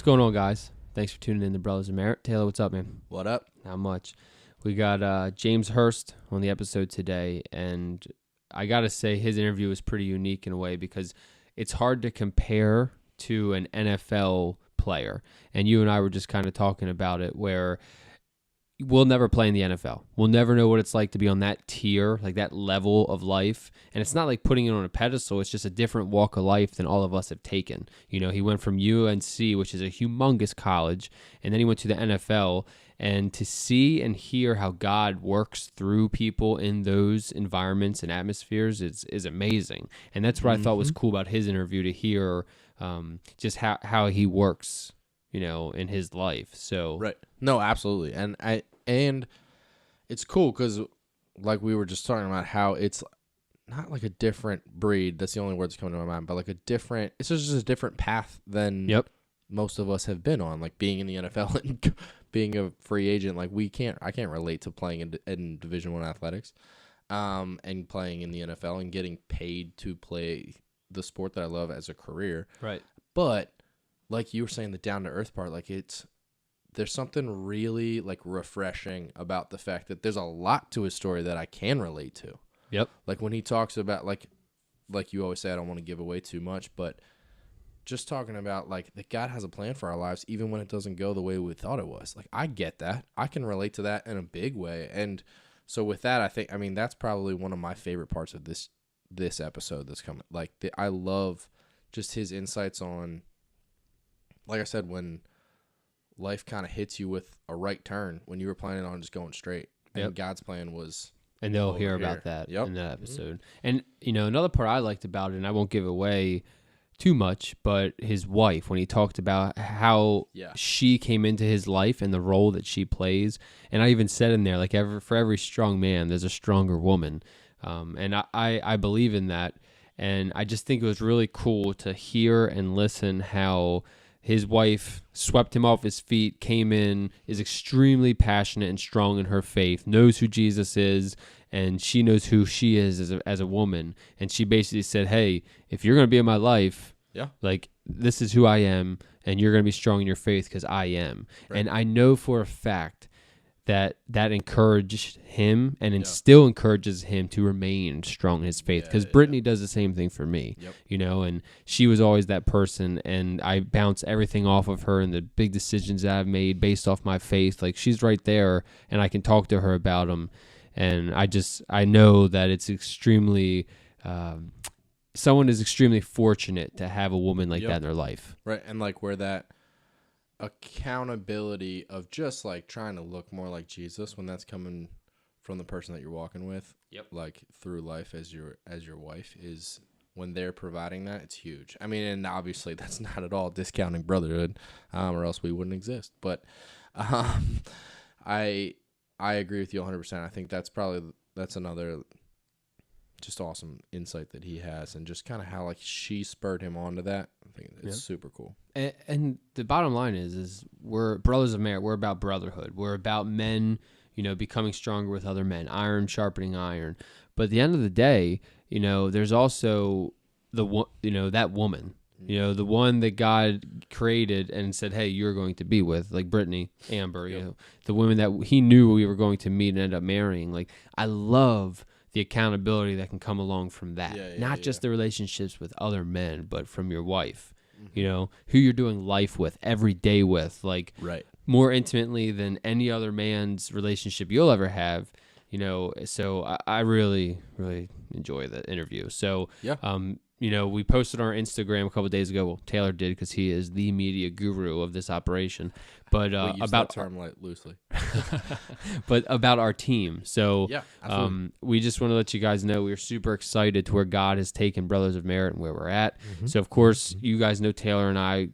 What's going on, guys? Thanks for tuning in to Brothers of Merit. Taylor, what's up, man? What up? Not much. We got James Hurst on the episode today, and I got to say his interview was pretty unique in a way because it's hard to compare to an NFL player. And you and I were just kind of talking about it where we'll never play in the NFL. We'll never know what it's like to be on that tier, like that level of life. And it's not like putting it on a pedestal. It's just a different walk of life than all of us have taken. You know, he went from UNC, which is a humongous college, and then he went to the NFL. And to see and hear how God works through people in those environments and atmospheres is amazing. And that's what I thought was cool about his interview, to hear just how he works, you know, in his life. So Right. No, absolutely. And it's cool because, like we were just talking about, how it's not like a different breed. That's the only word that's coming to my mind. But like it's just a different path than most of us have been on. Like being in the NFL and being a free agent. Like I can't relate to playing in Division I athletics, and playing in the NFL and getting paid to play the sport that I love as a career. Right. But like you were saying, the down to earth part, like there's something really like refreshing about the fact that there's a lot to his story that I can relate to. Yep. Like when he talks about like you always say, I don't want to give away too much, but just talking about like that God has a plan for our lives, even when it doesn't go the way we thought it was. Like I get that. I can relate to that in a big way. And so with that, I mean, that's probably one of my favorite parts of this episode that's coming. Like I love just his insights on, like I said, when life kind of hits you with a right turn when you were planning on just going straight. And God's plan was... And they'll hear about that in that episode. And, you know, another part I liked about it, and I won't give away too much, but his wife, when he talked about how she came into his life and the role that she plays. And I even said in there, like, for every strong man, there's a stronger woman. And I believe in that. And I just think it was really cool to hear and listen how his wife swept him off his feet, came in, is extremely passionate and strong in her faith, knows who Jesus is, and she knows who she is as a woman. And she basically said, hey, if you're going to be in my life, like, this is who I am, and you're going to be strong in your faith because I am. Right. And I know for a fact that encouraged him and still encourages him to remain strong in his faith, because Brittany does the same thing for me, you know, and she was always that person, and I bounce everything off of her and the big decisions that I've made based off my faith. Like, she's right there, and I can talk to her about them, and I know that it's extremely, someone is extremely fortunate to have a woman like that in their life. Right, and like where that accountability of just like trying to look more like Jesus, when that's coming from the person that you're walking with, like through life as your wife, is when they're providing that, it's huge. I mean, and obviously that's not at all discounting Brotherhood, or else we wouldn't exist. But I agree with you 100%. I think that's another just awesome insight that he has, and just kind of how like she spurred him on to that. I think it's super cool. And the bottom line is we're Brothers of Merit. We're about brotherhood. We're about men, you know, becoming stronger with other men, iron sharpening iron. But at the end of the day, you know, there's also that woman, you know, the one that God created and said, hey, you're going to be with, like Brittany, Amber, you know, the women that he knew we were going to meet and end up marrying. Like, I love the accountability that can come along from that. Not just the relationships with other men, but from your wife, you know, who you're doing life with every day with, like more intimately than any other man's relationship you'll ever have, you know. So I really, really enjoy the interview. So, you know, we posted on our Instagram a couple of days ago. Well, Taylor did, because he is the media guru of this operation. But we use about that term loosely. But about our team. So we just want to let you guys know we're super excited to where God has taken Brothers of Merit and where we're at. So of course, you guys know Taylor and I.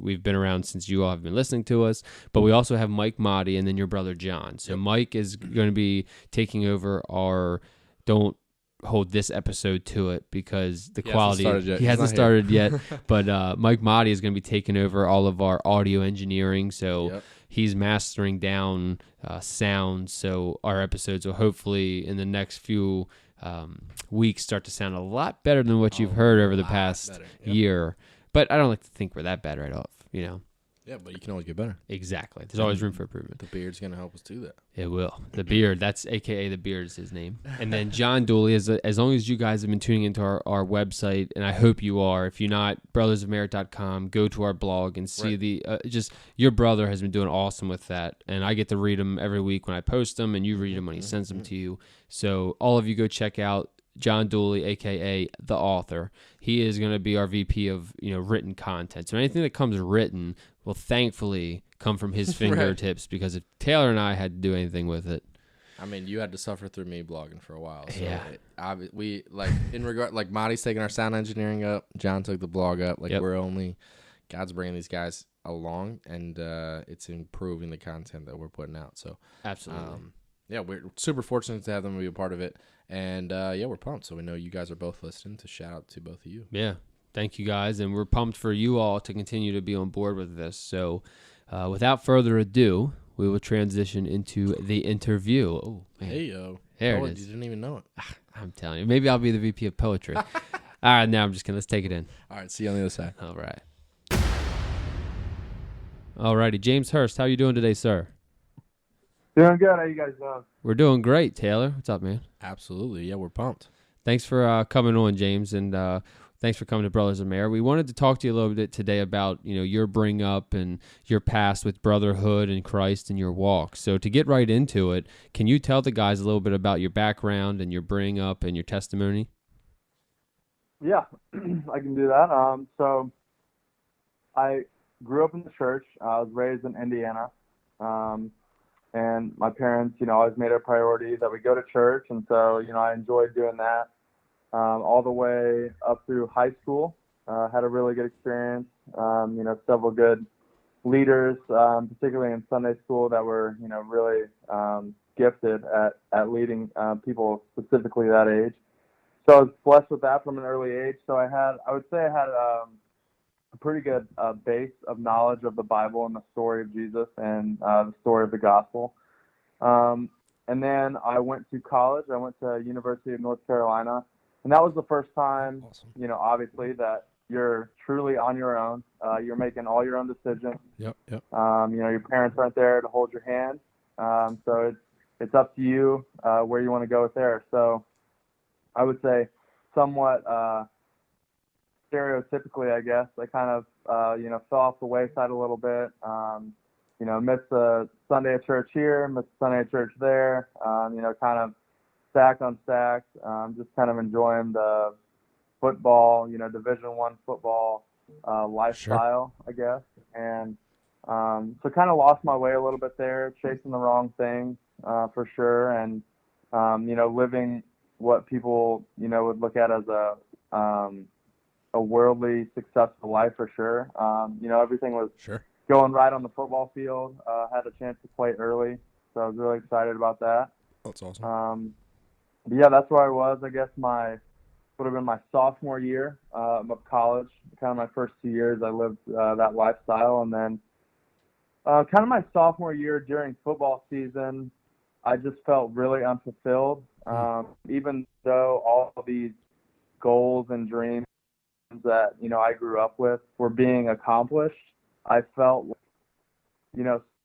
We've been around since you all have been listening to us, but we also have Mike Motti and then your brother John. So Mike is going to be taking over our Don't Hold this episode to it, because the quality he hasn't started yet. But Mike Motti is going to be taking over all of our audio engineering, so he's mastering down sound, so our episodes will hopefully in the next few weeks start to sound a lot better than what you've heard over the past year. But I don't like to think we're that bad right off. Yeah, but you can always get better. Exactly. There's always room for improvement. The beard's going to help us do that. It will. The beard, that's AKA the beard is his name. And then John Dooley, as long as you guys have been tuning into our website, and I hope you are, if you're not, brothersofmerit.com, go to our blog and see just your brother has been doing awesome with that. And I get to read them every week when I post them, and you read them when he sends them to you. So all of you go check out John Dooley, a.k.a. the author. He is going to be our VP of written content. So anything that comes written will thankfully come from his fingertips because if Taylor and I had to do anything with it. I mean, you had to suffer through me blogging for a while. So yeah. We, in regard, Marty's taking our sound engineering up. John took the blog up. God's bringing these guys along, and it's improving the content that we're putting out. So absolutely. We're super fortunate to have them be a part of it. And, we're pumped. So we know you guys are both listening. To shout out to both of you. Yeah. Thank you, guys. And we're pumped for you all to continue to be on board with this. So without further ado, we will transition into the interview. Oh, man. Hey, yo. There it is. You didn't even know it. I'm telling you. Maybe I'll be the VP of poetry. All right, now I'm just kidding. Let's take it in. All right, see you on the other side. All right. All righty. James Hurst, how are you doing today, sir? Doing good. How you guys doing? We're doing great, Taylor. What's up, man? Absolutely. Yeah, we're pumped. Thanks for coming on, James, and thanks for coming to Brothers of Merit. We wanted to talk to you a little bit today about your bring up and your past with Brotherhood and Christ and your walk. So to get right into it, can you tell the guys a little bit about your background and your bring up and your testimony? Yeah, I can do that. So I grew up in the church. I was raised in Indiana. And my parents, always made it a priority that we go to church. And so, I enjoyed doing that all the way up through high school. Had a really good experience. Several good leaders, particularly in Sunday school, that were, really gifted at leading people specifically that age. So I was blessed with that from an early age. So I would say I had a pretty good base of knowledge of the Bible and the story of Jesus and the story of the gospel. And then I went to college. I went to University of North Carolina, and that was the first time, awesome. Obviously that you're truly on your own. You're making all your own decisions. Yep. Your parents aren't there to hold your hand. So it's up to you where you want to go with there. So I would say somewhat stereotypically, I guess, I kind of, fell off the wayside a little bit. Missed a Sunday at church here, missed a Sunday at church there. Kind of stacked on stacks. Just kind of enjoying the football, Division I football lifestyle, I guess. And so kind of lost my way a little bit there, chasing the wrong thing for sure. And living what people would look at as a worldly successful life for sure. Everything was going right on the football field. Had a chance to play early, so I was really excited about that. That's awesome. But yeah, that's where I was. I guess would have been my sophomore year of college. Kind of my first 2 years, I lived that lifestyle, and then kind of my sophomore year during football season, I just felt really unfulfilled. Even though all of these goals and dreams that I grew up with were being accomplished, I felt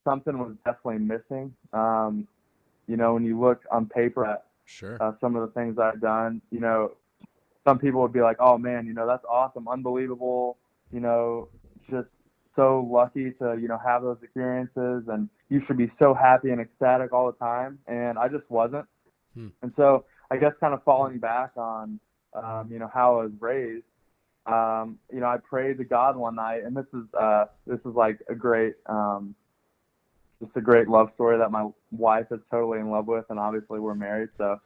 something was definitely missing. When you look on paper at some of the things I've done, some people would be like, oh man, that's awesome, unbelievable, just so lucky to have those experiences, and you should be so happy and ecstatic all the time. And I just wasn't. And so I guess kind of falling back on how I was raised, I prayed to God one night, and this is like a great, just a great love story that my wife is totally in love with, and obviously we're married, so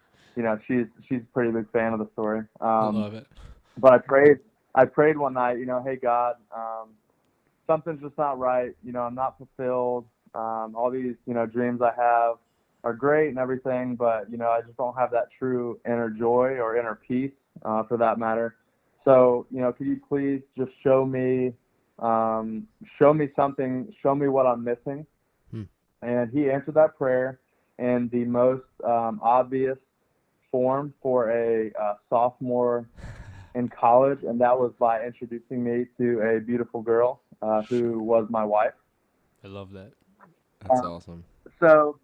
she's a pretty big fan of the story. I love it. But I prayed one night, hey God, something's just not right. I'm not fulfilled. All these dreams I have are great and everything, but I just don't have that true inner joy or inner peace, for that matter. So, could you please just show me something, show me what I'm missing? And he answered that prayer in the most obvious form for a sophomore in college, and that was by introducing me to a beautiful girl who was my wife. I love that. That's awesome. So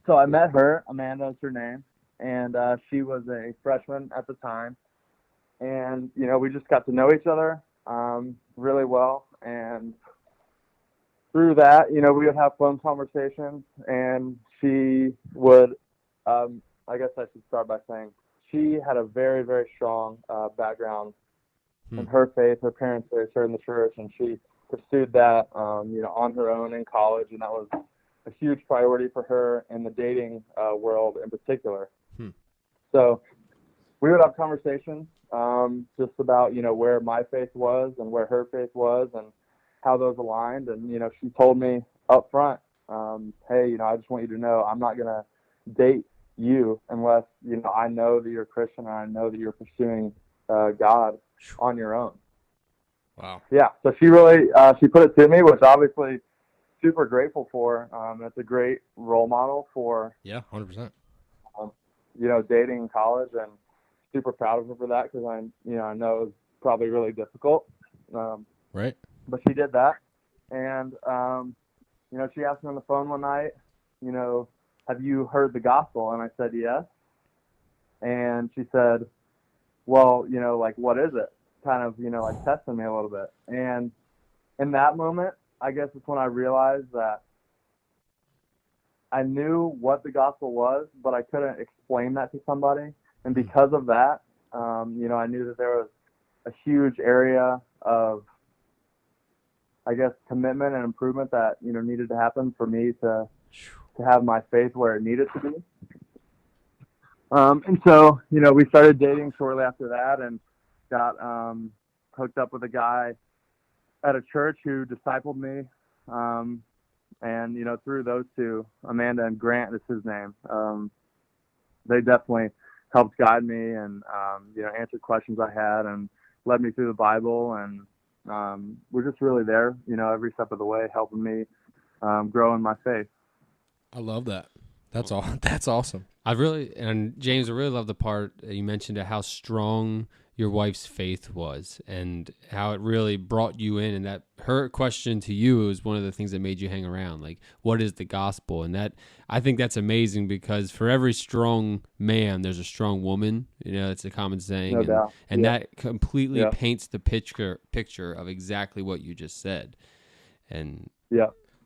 I met her. Amanda is her name, and she was a freshman at the time. And we just got to know each other really well, and through that, we would have phone conversations, and she would. I guess I should start by saying she had a very, very strong background in her faith. Her parents raised her in the church, and she pursued that, on her own in college, and that was a huge priority for her in the dating world in particular. So we would have conversations just about, where my faith was and where her faith was and how those aligned. And, she told me up front, hey, I just want you to know I'm not going to date you unless, I know that you're a Christian and I know that you're pursuing God on your own. Wow. Yeah. So she really, she put it to me, which obviously super grateful for. That's a great role model for, 100%. Dating in college, and super proud of her for that because I know it was probably really difficult. Right. But she did that, and she asked me on the phone one night, have you heard the gospel? And I said yes. And she said, well, what is it? Kind of, testing me a little bit. And in that moment, I guess it's when I realized that I knew what the gospel was, but I couldn't explain that to somebody. And because of that, I knew that there was a huge area of, I guess, commitment and improvement that, needed to happen for me to have my faith where it needed to be. And so, we started dating shortly after that and got hooked up with a guy at a church who discipled me. And, through those two, Amanda and Grant is his name, they definitely helped guide me and, answered questions I had and led me through the Bible. And we're just really there, every step of the way, helping me grow in my faith. I love that. That's all. That's awesome. And James, I really love the part you mentioned of how strong your wife's faith was and how it really brought you in, and that her question to you was one of the things that made you hang around. Like, what is the gospel? And that, I think that's amazing because for every strong man, there's a strong woman. It's a common saying. No doubt. And that completely paints the picture of exactly what you just said. And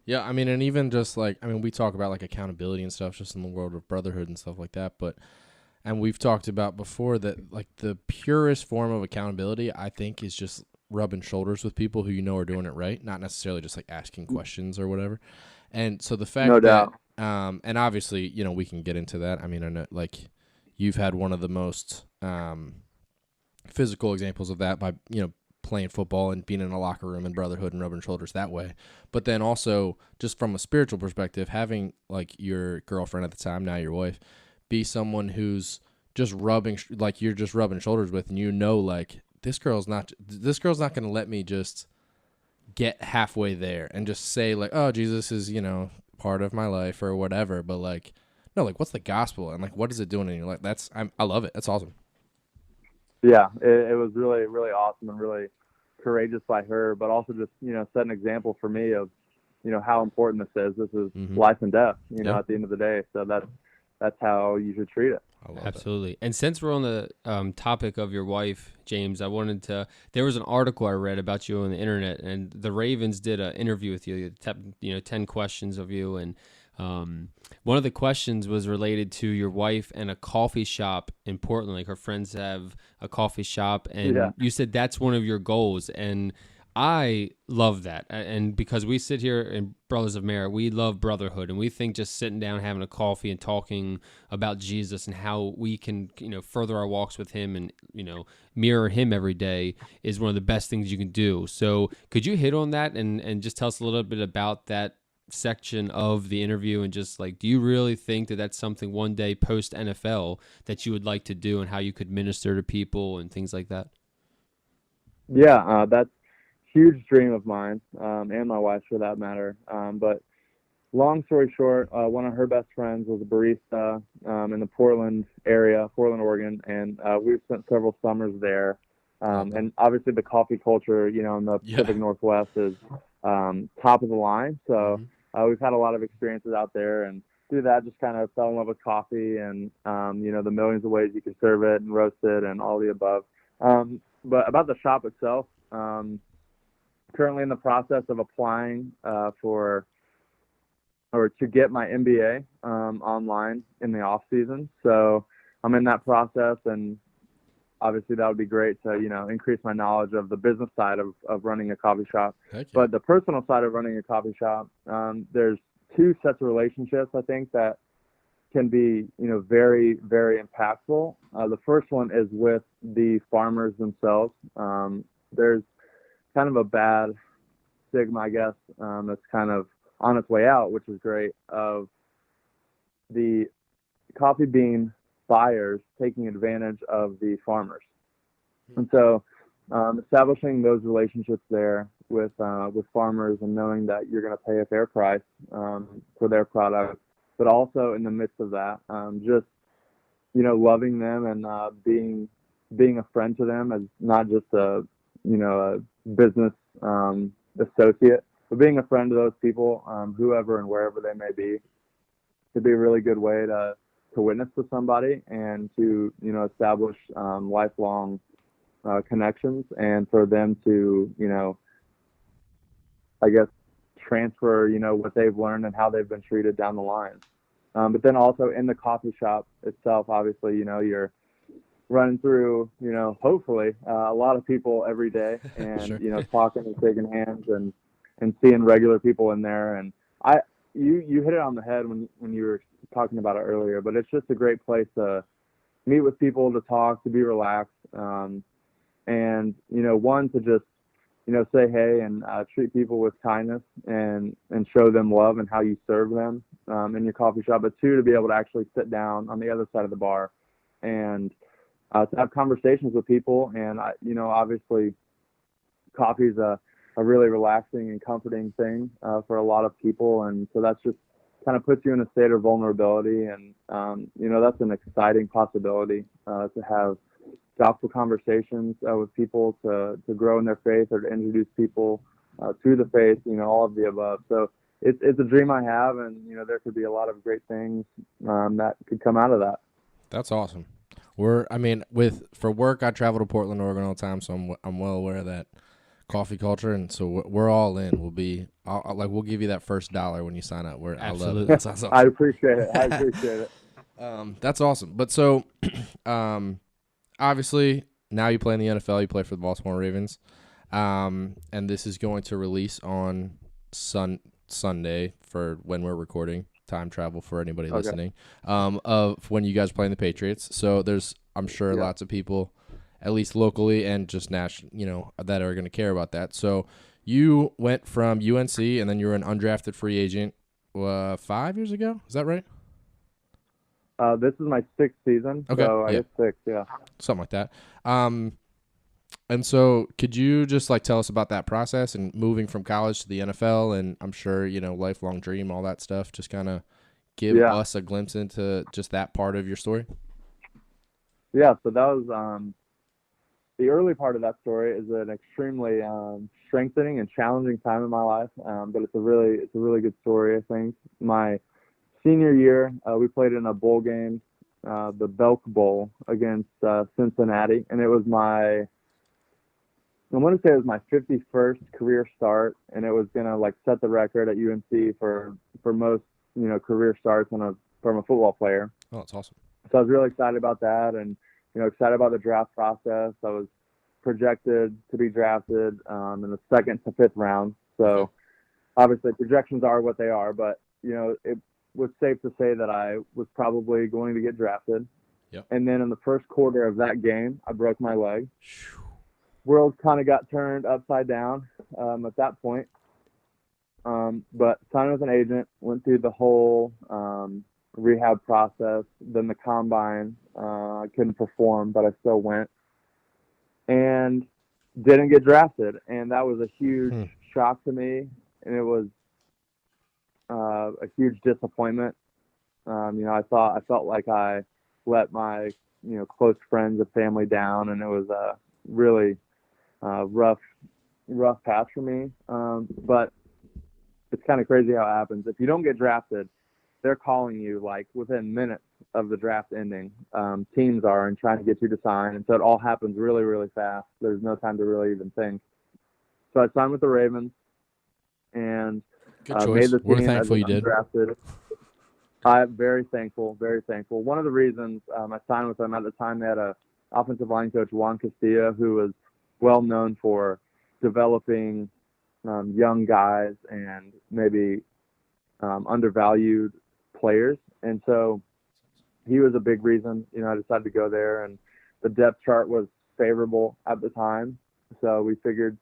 yeah, I mean, and even just we talk about accountability and stuff just in the world of brotherhood and stuff like that, and we've talked about before that the purest form of accountability, I think, is just rubbing shoulders with people who are doing it right, not necessarily just asking questions or whatever. And so the fact that, and obviously, we can get into that. I mean, I know you've had one of the most physical examples of that by, playing football and being in a locker room and brotherhood and rubbing shoulders that way. But then also just from a spiritual perspective, having your girlfriend at the time, now your wife, be someone who's just you're just rubbing shoulders with, and this girl's not going to let me just get halfway there and just say oh, Jesus is, part of my life or whatever. But no, what's the gospel and what is it doing in your life? I love it. That's awesome. Yeah, it was really, really awesome and really courageous by her, but also just, set an example for me of, how important this is. This is life and death, at the end of the day. So that's how you should treat it. Absolutely. And since we're on the topic of your wife, James, I wanted to, there was an article I read about you on the internet, and the Ravens did an interview with you, 10 questions of you. And one of the questions was related to your wife and a coffee shop in Portland. Her friends have a coffee shop, and you said that's one of your goals. And I love that. And because we sit here in Brothers of Merit, we love brotherhood, and we think just sitting down, having a coffee and talking about Jesus and how we can, further our walks with him and, mirror him every day is one of the best things you can do. So could you hit on that and just tell us a little bit about that section of the interview, and just do you really think that that's something one day post NFL that you would like to do, and how you could minister to people and things like that? Yeah, that's a huge dream of mine, and my wife's for that matter. But long story short, one of her best friends was a barista in the Portland area, Portland, Oregon, and we've spent several summers there And obviously the coffee culture, you know, in the Pacific Northwest is top of the line. So we've had a lot of experiences out there, and through that just kind of fell in love with coffee and, you know, the millions of ways you can serve it and roast it and all the above. But about the shop itself, currently in the process of applying to get my MBA online in the off season. So I'm in that process, and obviously that would be great to, you know, increase my knowledge of the business side of running a coffee shop. But the personal side of running a coffee shop, there's two sets of relationships I think that can be, you know, very, very impactful. The first one is with the farmers themselves. There's kind of a bad stigma, I guess, that's kind of on its way out, which is great, of the coffee bean buyers taking advantage of the farmers. And so establishing those relationships there with farmers and knowing that you're going to pay a fair price for their product, but also in the midst of that, just, you know, loving them and being a friend to them as not just a business associate, but being a friend to those people, whoever and wherever they may be, could be a really good way to witness with somebody and to, you know, establish lifelong connections, and for them to, you know, I guess, transfer, you know, what they've learned and how they've been treated down the line. But then also in the coffee shop itself, obviously, you know, you're running through, you know, hopefully a lot of people every day, and you know, talking and shaking hands and seeing regular people in there. And you hit it on the head when you were talking about it earlier, but it's just a great place to meet with people, to talk, to be relaxed, and, you know, one, to just, you know, say hey and treat people with kindness and show them love and how you serve them in your coffee shop. But two, to be able to actually sit down on the other side of the bar and to have conversations with people. And, you know, obviously coffee is a really relaxing and comforting thing for a lot of people. And so that's just kind of puts you in a state of vulnerability. And, you know, that's an exciting possibility to have gospel conversations with people, to grow in their faith, or to introduce people to the faith, you know, all of the above. So it's a dream I have, and, you know, there could be a lot of great things that could come out of that. That's awesome. For work, I travel to Portland, Oregon all the time, so I'm well aware of that coffee culture, and so we're all in. We'll give you that first $1 when you sign up. Absolutely. I love it. Awesome. I appreciate it. That's awesome. But so, obviously, now you play in the NFL. You play for the Baltimore Ravens, and this is going to release on Sunday for when we're recording. Time travel for anybody listening. Of when you guys are playing the Patriots. So there's, I'm sure, lots of people, at least locally and just national, you know, that are going to care about that. So you went from UNC, and then you were an undrafted free agent 5 years ago. Is that right? This is my 6th season. Okay. So I guess 6, yeah. Something like that. And so could you just like tell us about that process and moving from college to the NFL, and I'm sure, you know, lifelong dream, all that stuff, just kind of give us a glimpse into just that part of your story? Yeah, so that was the early part of that story is an extremely strengthening and challenging time in my life, but it's a really good story, I think. My senior year, we played in a bowl game, the Belk Bowl against Cincinnati, and it was I want to say it was my 51st career start, and it was gonna like set the record at UNC for most, you know, career starts from a football player. Oh, that's awesome. So I was really excited about that, and, you know, excited about the draft process. I was projected to be drafted in the 2nd to 5th round. So obviously projections are what they are, but, you know, it was safe to say that I was probably going to get drafted. Yep. And then in the first quarter of that game, I broke my leg. World kind of got turned upside down at that point. But signed with an agent, went through the whole rehab process, then the combine. I couldn't perform, but I still went. And didn't get drafted. And that was a huge shock to me. And it was a huge disappointment. You know, I felt like I let my, you know, close friends and family down, and it was really rough patch for me. But it's kind of crazy how it happens. If you don't get drafted, they're calling you like within minutes of the draft ending. Teams are and trying to get you to sign, and so it all happens really, really fast. There's no time to really even think. So I signed with the Ravens and made the team. We're thankful you did. Drafted. I'm very thankful, very thankful. One of the reasons I signed with them at the time, they had a offensive line coach, Juan Castilla, who was well known for developing young guys and maybe undervalued players. And so he was a big reason, I decided to go there. And the depth chart was favorable at the time. So we figured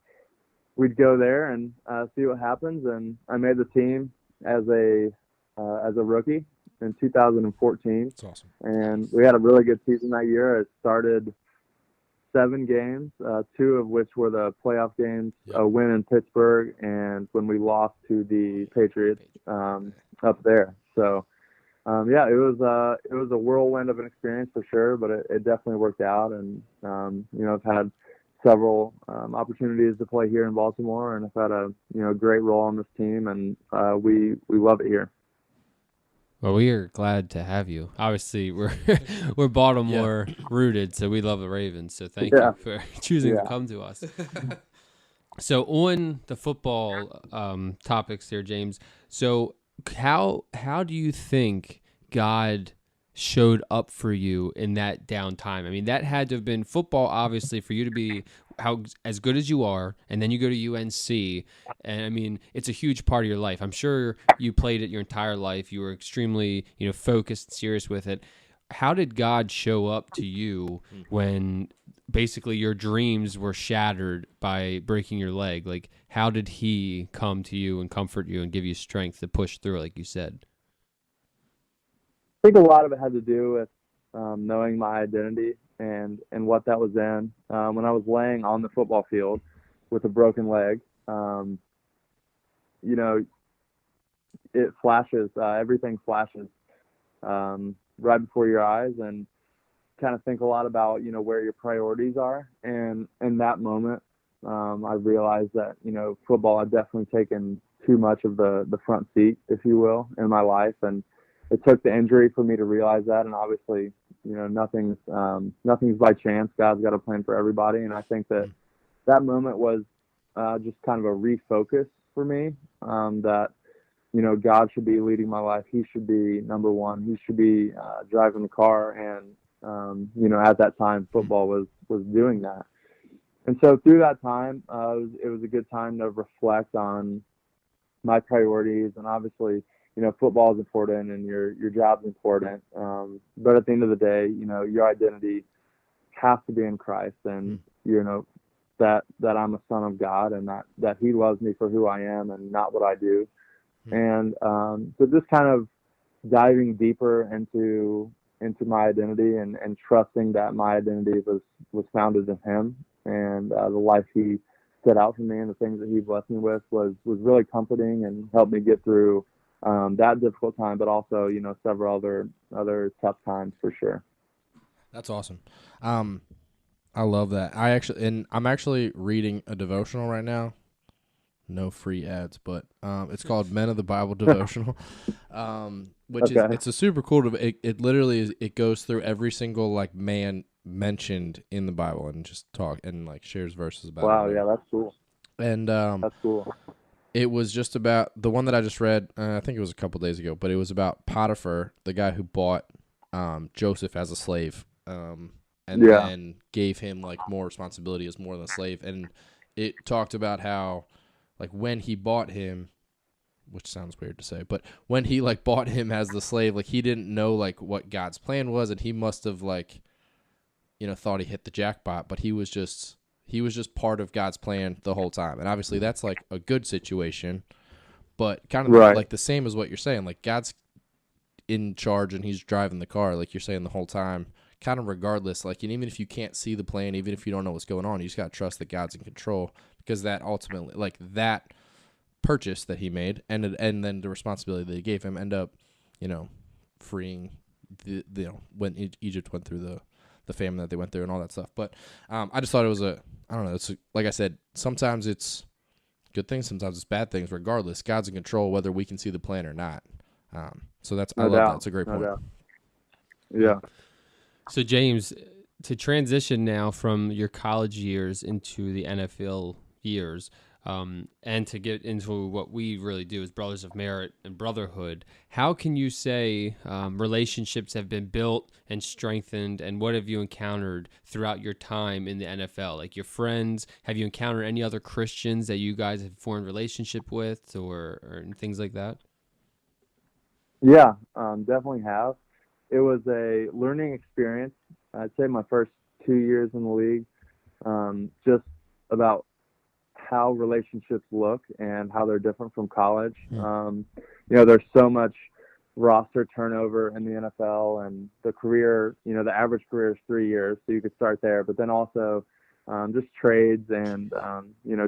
we'd go there and see what happens. And I made the team as a rookie in 2014. That's awesome. And we had a really good season that year. It started 7 games, 2 of which were the playoff games, a win in Pittsburgh, and when we lost to the Patriots up there. So, it was a whirlwind of an experience for sure, but it definitely worked out. And, I've had several opportunities to play here in Baltimore, and I've had a great role on this team, and we love it here. Well, we are glad to have you. Obviously, we're Baltimore rooted, so we love the Ravens. So thank you for choosing to come to us. So on the football topics here, James. So how do you think God showed up for you in that downtime? I mean, that had to have been football, obviously, for you to be as good as you are, and then you go to UNC, and I mean, it's a huge part of your life. I'm sure you played it your entire life. You were extremely, focused and serious with it. How did God show up to you when basically your dreams were shattered by breaking your leg? Like, how did he come to you and comfort you and give you strength to push through, like you said? I think a lot of it had to do with knowing my identity and what that was in. When I was laying on the football field with a broken leg, it flashes, everything flashes right before your eyes, and kind of think a lot about, where your priorities are. And in that moment, I realized that, football had definitely taken too much of the front seat, if you will, in my life. And it took the injury for me to realize that. And obviously, nothing's by chance. God's got a plan for everybody. And I think that moment was just kind of a refocus for me, that, God should be leading my life. He should be number one. He should be driving the car. And, at that time, football was doing that. And so through that time, it was a good time to reflect on my priorities. And obviously, football is important and your job's important. But at the end of the day, your identity has to be in Christ, and, that I'm a son of God, and that he loves me for who I am and not what I do. And so just kind of diving deeper into my identity and trusting that my identity was founded in him, and the life he set out for me and the things that he blessed me with was really comforting and helped me get through that difficult time, but also, several other tough times for sure. That's awesome. I love that. I'm actually reading a devotional right now. No free ads, but it's called Men of the Bible Devotional, which is it's a super cool. It literally is. It goes through every single man mentioned in the Bible and just talk and shares verses about. Wow, yeah, that's cool. And that's cool. It was just about the one that I just read. I think it was a couple days ago, but it was about Potiphar, the guy who bought Joseph as a slave, and then gave him more responsibility as more than a slave. And it talked about how, when he bought him, which sounds weird to say, but when he bought him as the slave, he didn't know what God's plan was, and he must have thought he hit the jackpot, but he was just part of God's plan the whole time. And obviously that's a good situation, but kind of the same as what you're saying. God's in charge and he's driving the car, you're saying the whole time, kind of regardless. And even if you can't see the plan, even if you don't know what's going on, you just got to trust that God's in control, because that ultimately, that purchase that he made and then the responsibility that he gave him end up, freeing when Egypt went through the family that they went through and all that stuff. But I just thought it was it's like I said, sometimes it's good things, sometimes it's bad things. Regardless, God's in control, whether we can see the plan or not. So I love that. It's a great point. Yeah. So James, to transition now from your college years into the NFL years, and to get into what we really do as Brothers of Merit and Brotherhood, how can you say relationships have been built and strengthened, and what have you encountered throughout your time in the NFL? Like your friends, have you encountered any other Christians that you guys have formed relationship with, or things like that? Yeah, definitely have. It was a learning experience. I'd say my first 2 years in the league, just about how relationships look and how they're different from college. There's so much roster turnover in the NFL, and the career, the average career is 3 years, so you could start there. But then also just trades and,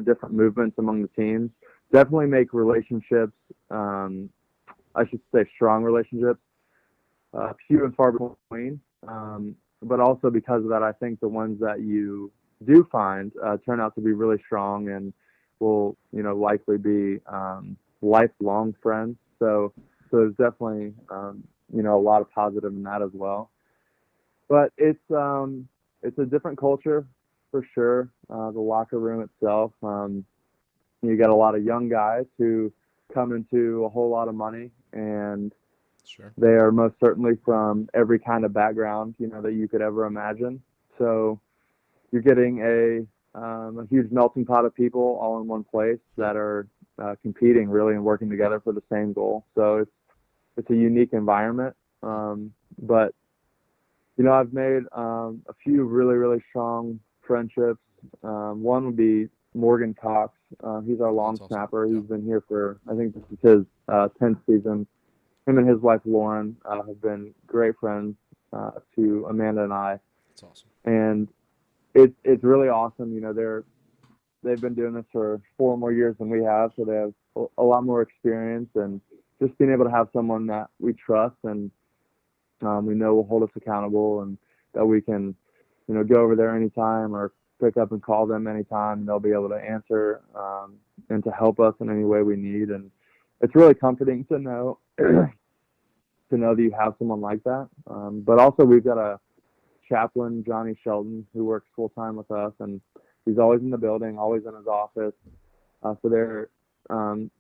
different movements among the teams definitely make relationships, I should say strong relationships, few and far between. But also because of that, I think the ones that you do find turn out to be really strong and will, likely be lifelong friends. So there's definitely, a lot of positive in that as well. But it's a different culture for sure. The locker room itself, you got a lot of young guys who come into a whole lot of money, and sure, they are most certainly from every kind of background, that you could ever imagine. So you're getting a huge melting pot of people all in one place that are competing really and working together for the same goal. So it's a unique environment. But I've made a few really, really strong friendships. One would be Morgan Cox. He's our long snapper. Awesome. He's been here for, I think this is his 10th season. Him and his wife Lauren have been great friends to Amanda and I. That's awesome. And it's really awesome. They've been doing this for 4 more years than we have, so they have a lot more experience, and just being able to have someone that we trust and we know will hold us accountable, and that we can, go over there anytime or pick up and call them anytime, and they'll be able to answer and to help us in any way we need. And it's really comforting to know that you have someone like that. But also we've got a chaplain, Johnny Shelton, who works full time with us, and he's always in the building, always in his office. So they're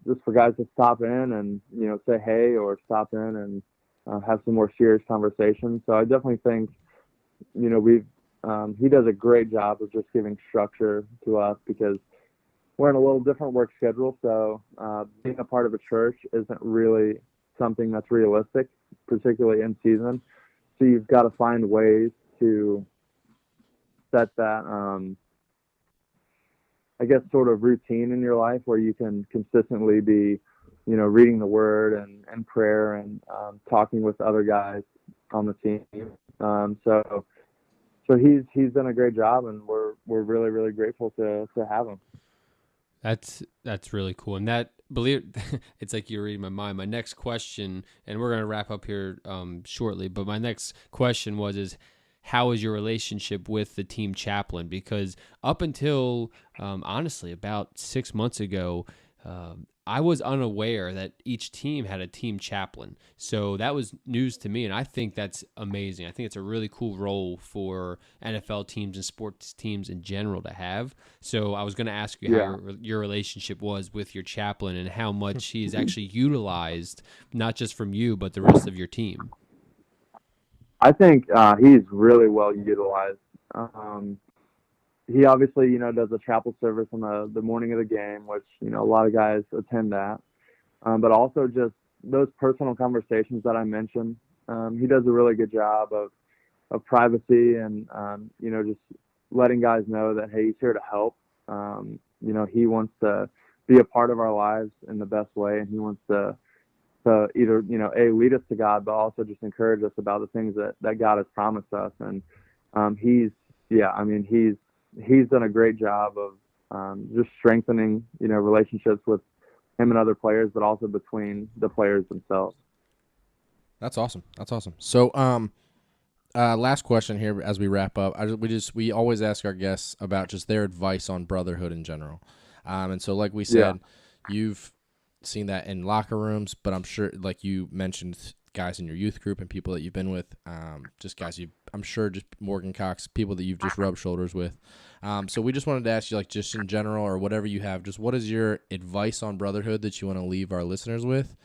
just for guys to stop in and say hey, or stop in and have some more serious conversations. So I definitely think he does a great job of just giving structure to us, because we're in a little different work schedule. So being a part of a church isn't really something that's realistic, particularly in season. So you've got to find ways to set that, I guess, sort of routine in your life where you can consistently be, reading the word and prayer and talking with other guys on the team. So he's done a great job, and we're really, really grateful to have him. That's really cool. And it's like you're reading my mind. My next question, and we're going to wrap up here shortly, but my next question is how is your relationship with the team chaplain? Because up until, honestly, about 6 months ago, I was unaware that each team had a team chaplain. So that was news to me, and I think that's amazing. I think it's a really cool role for NFL teams and sports teams in general to have. So I was going to ask you how your relationship was with your chaplain and how much he is actually utilized, not just from you, but the rest of your team. I think he's really well utilized. He obviously, does a chapel service on the morning of the game, which, a lot of guys attend that. But also just those personal conversations that I mentioned. He does a really good job of privacy and, just letting guys know that, hey, he's here to help. He wants to be a part of our lives in the best way, and he wants to either, lead us to God, but also just encourage us about the things that God has promised us. And he's done a great job of just strengthening, relationships with him and other players, but also between the players themselves. That's awesome. So last question here as we wrap up. We always ask our guests about just their advice on brotherhood in general. And so, like we said, you've seen that in locker rooms, but I'm sure, like you mentioned, guys in your youth group and people that you've been with, just guys I'm sure just Morgan Cox, people that you've just rubbed shoulders with. So we just wanted to ask you, like, just in general or whatever you have, just what is your advice on brotherhood that you want to leave our listeners with?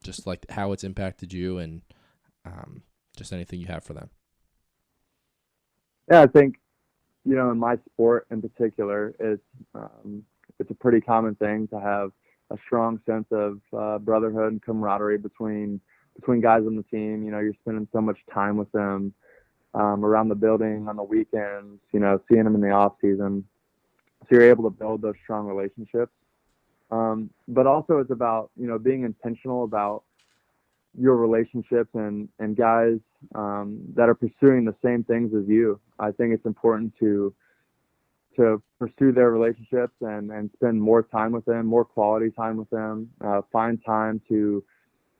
Just like how it's impacted you and just anything you have for them. Yeah, I think, in my sport in particular, it's a pretty common thing to have a strong sense of brotherhood and camaraderie between guys on the team. You're spending so much time with them around the building on the weekends, seeing them in the off season. So you're able to build those strong relationships. But also it's about, being intentional about your relationships and guys that are pursuing the same things as you. I think it's important to pursue their relationships and spend more time with them, more quality time with them, find time to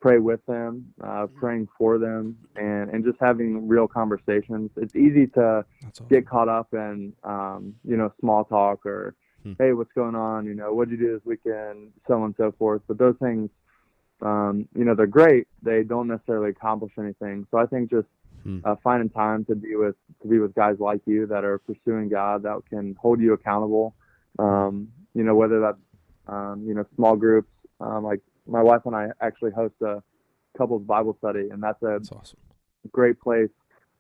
pray with them, praying for them, and just having real conversations. It's easy to get caught up in, small talk or, hey, what's going on? What'd you do this weekend? So on and so forth. But those things, they're great. They don't necessarily accomplish anything. So I think just finding time to be with guys like you that are pursuing God, that can hold you accountable. Whether that's small groups. Like my wife and I actually host a couples Bible study, and that's awesome. Great place.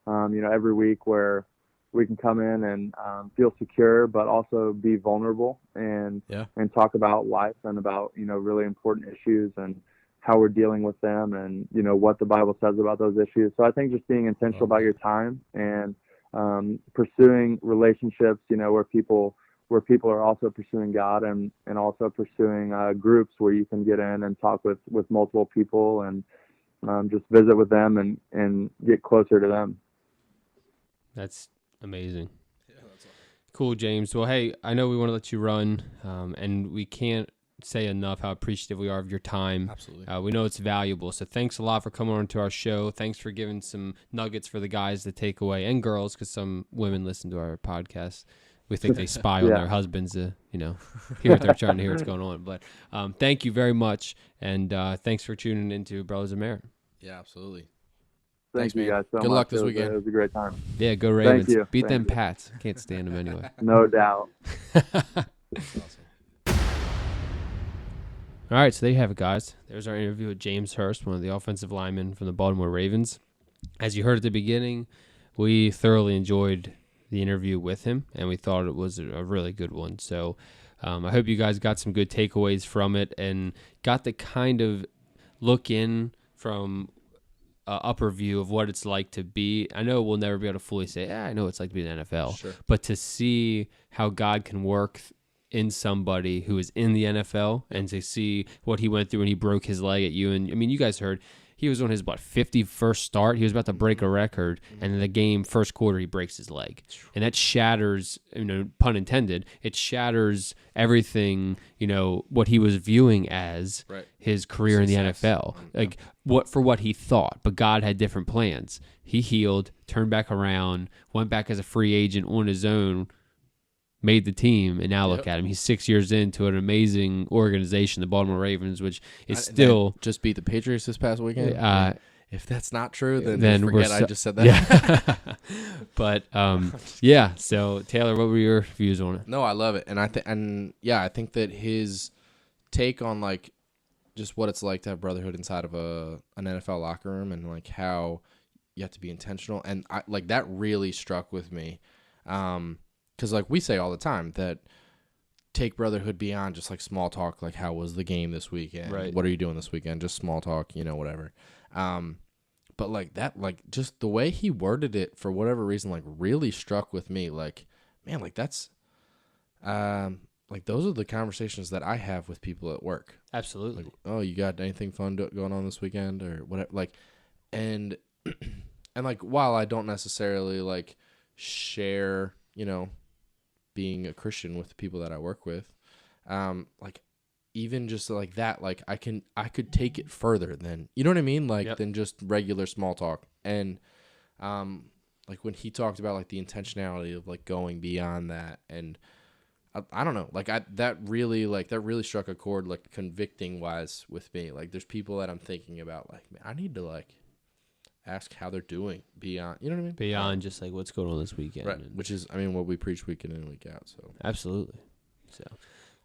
Every week where we can come in and feel secure, but also be vulnerable and talk about life and about really important issues and how we're dealing with them and, what the Bible says about those issues. So I think just being intentional about your time and pursuing relationships, where people are also pursuing God and also pursuing groups where you can get in and talk with multiple people and just visit with them and get closer to them. That's amazing. Yeah, that's awesome. Cool, James. Well, hey, I know we want to let you run, and we can't say enough how appreciative we are of your time. Absolutely. We know it's valuable. So thanks a lot for coming on to our show. Thanks for giving some nuggets for the guys to take away, and girls, because some women listen to our podcast. We think they spy on their husbands to, hear what they're trying to hear what's going on. But thank you very much, and thanks for tuning into Brothers of Merit. Yeah, absolutely. Thanks, you guys so much. Good luck this weekend. It was a great time. Yeah, go Ravens. Thank you. Beat them Pats. Can't stand them anyway. No doubt. All right, so there you have it, guys. There's our interview with James Hurst, one of the offensive linemen from the Baltimore Ravens. As you heard at the beginning, we thoroughly enjoyed the interview with him, and we thought it was a really good one. So I hope you guys got some good takeaways from it and got the kind of look in from upper view of what it's like to be. I know we'll never be able to fully say, I know what it's like to be in the NFL. Sure. But to see how God can work in somebody who is in the NFL and to see what he went through when he broke his leg at you. And I mean, you guys heard he was on his 51st start. He was about to break a record, and in the game first quarter he breaks his leg, and that shatters, pun intended, it shatters everything, what he was viewing as his career in the NFL, like what he thought. But God had different plans. He healed, turned back around, went back as a free agent on his own, made the team, and now look at him. He's 6 years into an amazing organization, the Baltimore Ravens, which is still just beat the Patriots this past weekend. If that's not true, then forget I just said that. Yeah. But yeah. So Taylor, what were your views on it? No, I love it, and I think that his take on like just what it's like to have brotherhood inside of an NFL locker room and like how you have to be intentional, and that really struck with me. Because like we say all the time that take brotherhood beyond just like small talk, like how was the game this weekend? Right. What are you doing this weekend? Just small talk, whatever. But like that, like just the way he worded it for whatever reason, like really struck with me. Like, man, like that's, like those are the conversations that I have with people at work. Absolutely. Like, oh, you got anything fun going on this weekend or whatever? Like, and like while I don't necessarily like share, being a Christian with the people that I work with, like even just like that, like I could take it further than, you know what I mean? Like than just regular small talk. And like when he talked about like the intentionality of like going beyond that, and I don't know, like that really struck a chord, like convicting wise with me. Like there's people that I'm thinking about, like, man, I need to like ask how they're doing beyond, you know what I mean? Beyond just like what's going on this weekend. Right. Which is, I mean, what we preach week in and week out. So absolutely. So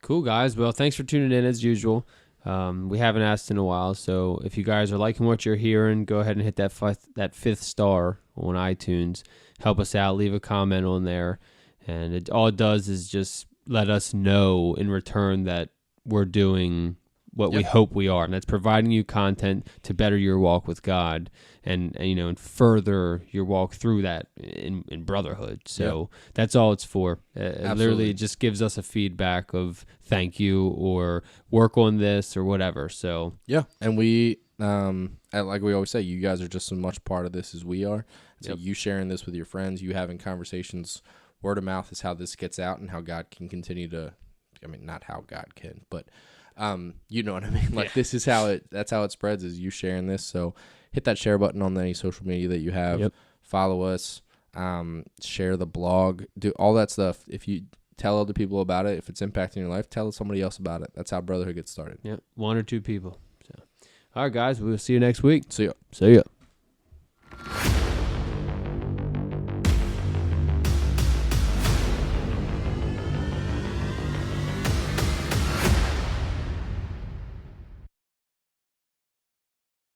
cool, guys. Well, thanks for tuning in as usual. We haven't asked in a while, so if you guys are liking what you're hearing, go ahead and hit that fifth star on iTunes. Help us out. Leave a comment on there, and all it does is just let us know in return that we're doing what we hope we are, and that's providing you content to better your walk with God, and further your walk through that in brotherhood. So that's all it's for. It literally just gives us a feedback of thank you or work on this or whatever. So yeah, and we like we always say, you guys are just as much part of this as we are. So you sharing this with your friends, you having conversations, word of mouth is how this gets out, and how God can continue to. I mean, not how God can, but. You know what I mean? Like this is that's how it spreads, is you sharing this. So hit that share button on any social media that you have, follow us, share the blog, do all that stuff. If you tell other people about it, if it's impacting your life, tell somebody else about it. That's how Brotherhood gets started. Yep. 1 or 2 people. So, all right, guys, we'll see you next week. See ya. See ya.